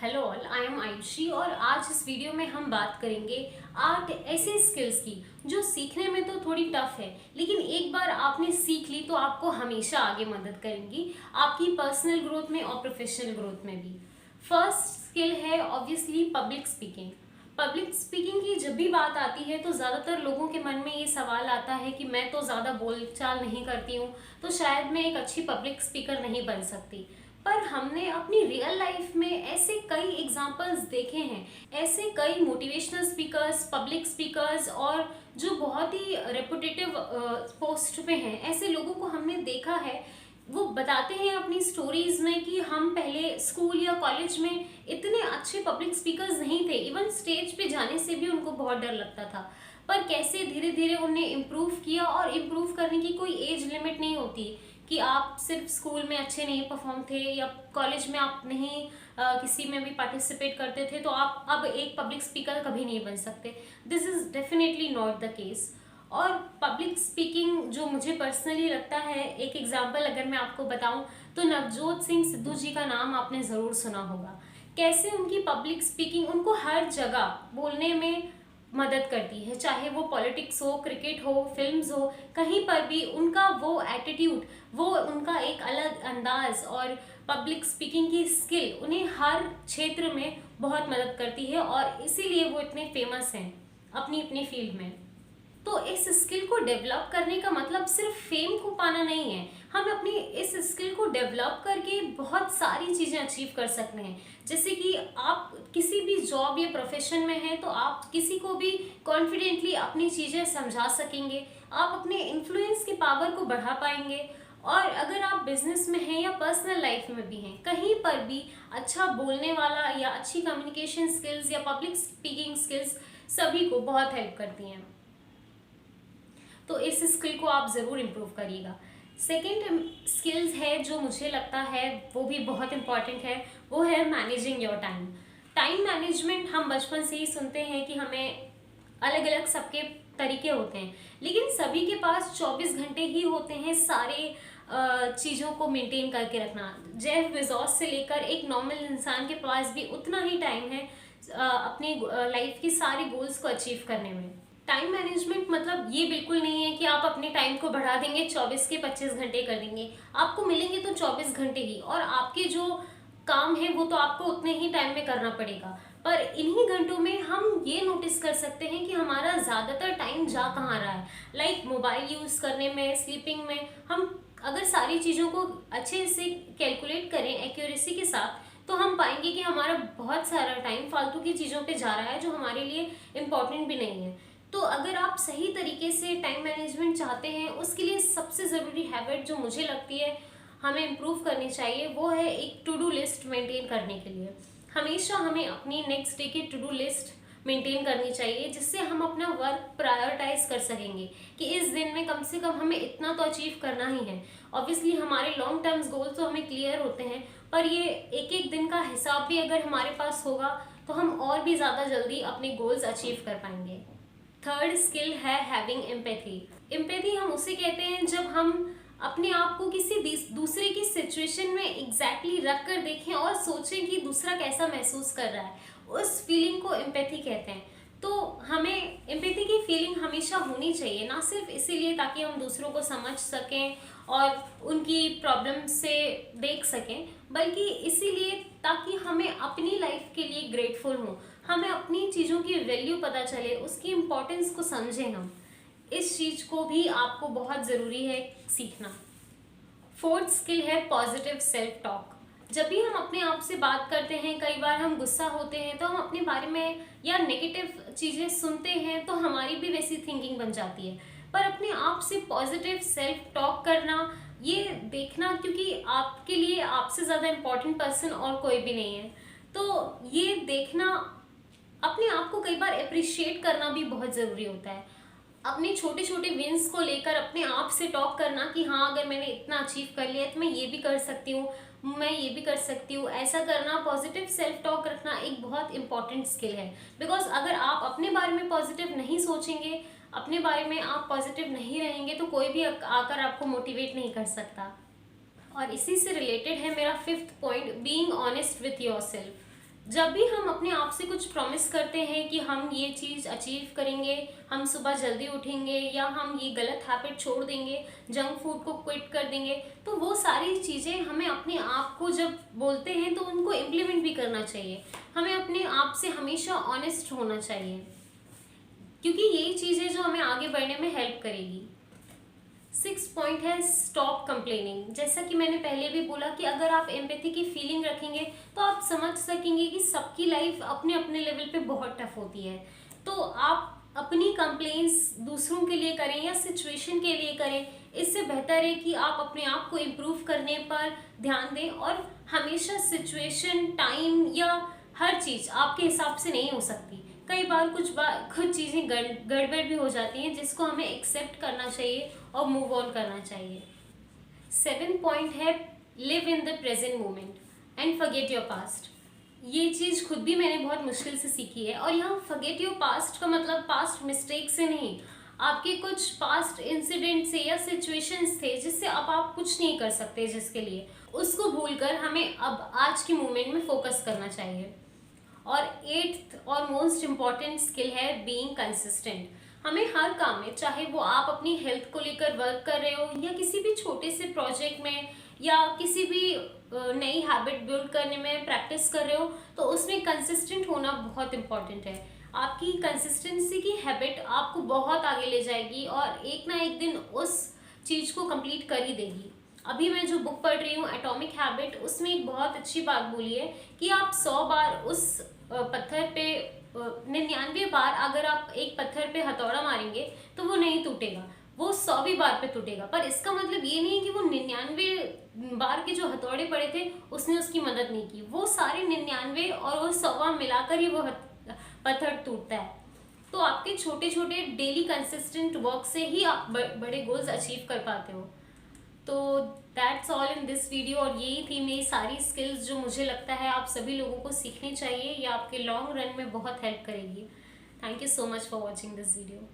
Hello all, I am Ayushi और आज इस वीडियो में हम बात करेंगे आर्ट ऐसे स्किल्स की जो सीखने में तो थोड़ी टफ है, लेकिन एक बार आपने सीख ली तो आपको हमेशा आगे मदद करेंगी आपकी पर्सनल ग्रोथ में और प्रोफेशनल ग्रोथ में भी। फर्स्ट स्किल है obviously public speaking. Public speaking की जब भी बात आती है तो ज़्यादातर लोगों के मन में ये सवाल आता है कि मैं तो ज़्यादा बोलचाल नहीं करती हूँ, तो शायद मैं एक अच्छी पब्लिक स्पीकर नहीं बन सकती। पर हमने अपनी रियल लाइफ में ऐसे कई एग्जाम्पल्स देखे हैं, ऐसे कई मोटिवेशनल स्पीकर्स, पब्लिक स्पीकर्स और जो बहुत ही रेपुटेटिव पोस्ट पे हैं, ऐसे लोगों को हमने देखा है। वो बताते हैं अपनी स्टोरीज में कि हम पहले स्कूल या कॉलेज में इतने अच्छे पब्लिक स्पीकर्स नहीं थे, इवन स्टेज पे जाने से भी उनको बहुत डर लगता था। पर कैसे धीरे धीरे उन्हें इम्प्रूव किया, और इम्प्रूव करने की कोई एज लिमिट नहीं होती कि आप सिर्फ स्कूल में अच्छे नहीं परफॉर्म थे या कॉलेज में आप नहीं किसी में भी पार्टिसिपेट करते थे तो आप अब एक पब्लिक स्पीकर कभी नहीं बन सकते। This is definitely not the case. और पब्लिक स्पीकिंग जो मुझे पर्सनली लगता है, एक एग्जांपल अगर मैं आपको बताऊं तो नवजोत सिंह सिद्धू जी का नाम आपने ज़रूर सुना होगा। कैसे उनकी पब्लिक स्पीकिंग उनको हर जगह बोलने में मदद करती है, चाहे वो पॉलिटिक्स हो, क्रिकेट हो, फिल्म्स हो, कहीं पर भी उनका वो एटीट्यूड, वो उनका एक अलग अंदाज और पब्लिक स्पीकिंग की स्किल उन्हें हर क्षेत्र में बहुत मदद करती है और इसीलिए वो इतने फेमस हैं अपनी अपनी फील्ड में। तो इस स्किल को डेवलप करने का मतलब सिर्फ फेम को पाना नहीं है, हम अपनी इस स्किल को डेवलप करके बहुत सारी चीज़ें अचीव कर सकते हैं। जैसे कि आप किसी भी जॉब या प्रोफेशन में हैं तो आप किसी को भी कॉन्फिडेंटली अपनी चीज़ें समझा सकेंगे, आप अपने इन्फ्लुएंस की पावर को बढ़ा पाएंगे। और अगर आप बिजनेस में हैं या पर्सनल लाइफ में भी हैं, कहीं पर भी अच्छा बोलने वाला या अच्छी कम्युनिकेशन स्किल्स या पब्लिक स्पीकिंग स्किल्स सभी को बहुत हेल्प करती हैं। तो इस स्किल को आप ज़रूर इम्प्रूव करिएगा। सेकेंड स्किल्स है जो मुझे लगता है वो भी बहुत इंपॉर्टेंट है, वो है managing your time. Time management हम बचपन से ही सुनते हैं कि हमें अलग अलग सबके तरीके होते हैं, लेकिन सभी के पास 24 घंटे ही होते हैं सारे चीज़ों को मेंटेन करके रखना। जेफ बेजोस से लेकर एक नॉर्मल इंसान के पास भी उतना ही टाइम है अपनी लाइफ की सारी गोल्स को अचीव करने में। टाइम मैनेजमेंट मतलब ये बिल्कुल नहीं है कि आप अपने टाइम को बढ़ा देंगे, 24 के 25 घंटे कर देंगे। आपको मिलेंगे तो 24 घंटे ही, और आपके जो काम है वो तो आपको उतने ही टाइम में करना पड़ेगा। पर इन्हीं घंटों में हम ये नोटिस कर सकते हैं कि हमारा ज़्यादातर टाइम जा कहाँ रहा है। लाइक मोबाइल यूज़ करने में, स्लीपिंग में। हम अगर सारी चीज़ों को अच्छे से कैलकुलेट करें एक्यूरेसी के साथ तो हम पाएंगे कि हमारा बहुत सारा टाइम फालतू की चीज़ों पे जा रहा है जो हमारे लिए इम्पॉर्टेंट भी नहीं है। तो अगर आप सही तरीके से टाइम मैनेजमेंट चाहते हैं, उसके लिए सबसे ज़रूरी हैबिट जो मुझे लगती है हमें इम्प्रूव करनी चाहिए वो है एक टू डू लिस्ट मेंटेन करने के लिए। हमेशा हमें अपनी नेक्स्ट डे की टू डू लिस्ट मेंटेन करनी चाहिए, जिससे हम अपना वर्क प्रायोरिटाइज कर सकेंगे कि इस दिन में कम से कम हमें इतना तो अचीव करना ही है। ऑब्वियसली हमारे लॉन्ग टर्म्स गोल्स तो हमें क्लियर होते हैं, पर ये एक एक दिन का हिसाब भी अगर हमारे पास होगा तो हम और भी ज़्यादा जल्दी अपने गोल्स अचीव कर पाएंगे। थर्ड स्किल है हैविंग एम्पैथी। एम्पैथी हम उसे कहते हैं जब हम अपने आप को किसी दूसरे की सिचुएशन में एग्जैक्टली रख कर देखें और सोचें कि दूसरा कैसा महसूस कर रहा है, उस फीलिंग को एम्पैथी कहते हैं। तो हमें एम्पैथी की फीलिंग हमेशा होनी चाहिए, ना सिर्फ इसीलिए ताकि हम दूसरों को समझ सकें और उनकी प्रॉब्लम से देख सकें, बल्कि इसीलिए ताकि हमें अपनी लाइफ के लिए ग्रेटफुल हों, हमें अपनी चीज़ों की वैल्यू पता चले, उसकी इम्पोर्टेंस को समझें। हम इस चीज़ को भी आपको बहुत ज़रूरी है सीखना। फोर्थ स्किल है पॉजिटिव सेल्फ टॉक। जब भी हम अपने आप से बात करते हैं, कई बार हम गुस्सा होते हैं तो हम अपने बारे में या नेगेटिव चीज़ें सुनते हैं तो हमारी भी वैसी थिंकिंग बन जाती है। पर अपने आप से पॉजिटिव सेल्फ टॉक करना, ये देखना क्योंकि आपके लिए आपसे ज़्यादा इम्पोर्टेंट पर्सन और कोई भी नहीं है, तो ये देखना, अपने आप को कई बार अप्रिशिएट करना भी बहुत ज़रूरी होता है। अपने छोटे छोटे विंस को लेकर अपने आप से टॉक करना कि हाँ, अगर मैंने इतना अचीव कर लिया है तो मैं ये भी कर सकती हूँ, मैं ये भी कर सकती हूँ, ऐसा करना, पॉजिटिव सेल्फ टॉक रखना एक बहुत इंपॉर्टेंट स्किल है। बिकॉज अगर आप अपने बारे में पॉजिटिव नहीं सोचेंगे, अपने बारे में आप पॉजिटिव नहीं रहेंगे तो कोई भी आकर आपको मोटिवेट नहीं कर सकता। और इसी से रिलेटेड है मेरा fifth point, being honest with your self. जब भी हम अपने आप से कुछ प्रॉमिस करते हैं कि हम ये चीज़ अचीव करेंगे, हम सुबह जल्दी उठेंगे या हम ये गलत हैबिट छोड़ देंगे, जंक फूड को क्विट कर देंगे, तो वो सारी चीज़ें हमें अपने आप को जब बोलते हैं तो उनको इम्प्लीमेंट भी करना चाहिए। हमें अपने आप से हमेशा ऑनेस्ट होना चाहिए, क्योंकि यही चीज़ है जो हमें आगे बढ़ने में हेल्प करेगी। 6 पॉइंट है स्टॉप कंप्लेनिंग। जैसा कि मैंने पहले भी बोला कि अगर आप एम्पैथी की फीलिंग रखेंगे तो आप समझ सकेंगे कि सबकी लाइफ अपने अपने लेवल पे बहुत टफ होती है। तो आप अपनी कंप्लेंट्स दूसरों के लिए करें या सिचुएशन के लिए करें, इससे बेहतर है कि आप अपने आप को इम्प्रूव करने पर ध्यान दें। और हमेशा सिचुएशन, टाइम या हर चीज़ आपके हिसाब से नहीं हो सकती। कई बार कुछ चीज़ें गड़बड़ भी हो जाती हैं, जिसको हमें एक्सेप्ट करना चाहिए और मूव ऑन करना चाहिए। 7 पॉइंट है live in the present moment and forget your past. ये चीज़ खुद भी मैंने बहुत मुश्किल से सीखी है। और यहाँ फॉरगेट योर पास्ट का मतलब पास्ट मिस्टेक से नहीं, आपके कुछ पास्ट इंसिडेंट से या सिचुएशंस थे जिससे अब आप कुछ नहीं कर सकते, जिसके लिए उसको भूलकर हमें अब आज के मोमेंट में फोकस करना चाहिए। और 8th और मोस्ट इम्पॉर्टेंट स्किल है बीइंग कंसिस्टेंट। हमें हर काम में, चाहे वो आप अपनी हेल्थ को लेकर वर्क कर रहे हो या किसी भी छोटे से प्रोजेक्ट में या किसी भी नई हैबिट बिल्ड करने में प्रैक्टिस कर रहे हो, तो उसमें कंसिस्टेंट होना बहुत इम्पॉर्टेंट है। आपकी कंसिस्टेंसी की हैबिट आपको बहुत आगे ले जाएगी और एक ना एक दिन उस चीज़ को कंप्लीट कर ही देगी। अभी मैं जो बुक पढ़ रही हूँ एटॉमिक हैबिट, उसमें एक बहुत अच्छी बात बोली है कि आप 100 बार उस पत्थर पे 99 बार अगर आप एक पत्थर पे हथौड़ा मारेंगे तो वो नहीं टूटेगा, वो 100वीं बार पे टूटेगा। पर इसका मतलब ये नहीं है कि वो 99 बार के जो हथौड़े पड़े थे उसने उसकी मदद नहीं की। वो सारे 99 और वो 100वां मिलाकर ही वो पत्थर टूटता है। तो आपके छोटे छोटे डेली कंसिस्टेंट वर्क से ही आप बड़े गोल्स अचीव कर पाते हो। तो that's all in this video. और यही थी मेरी सारी स्किल्स जो मुझे लगता है आप सभी लोगों को सीखनी चाहिए, या आपके लॉन्ग रन में बहुत हेल्प करेगी। Thank you so much for watching this video.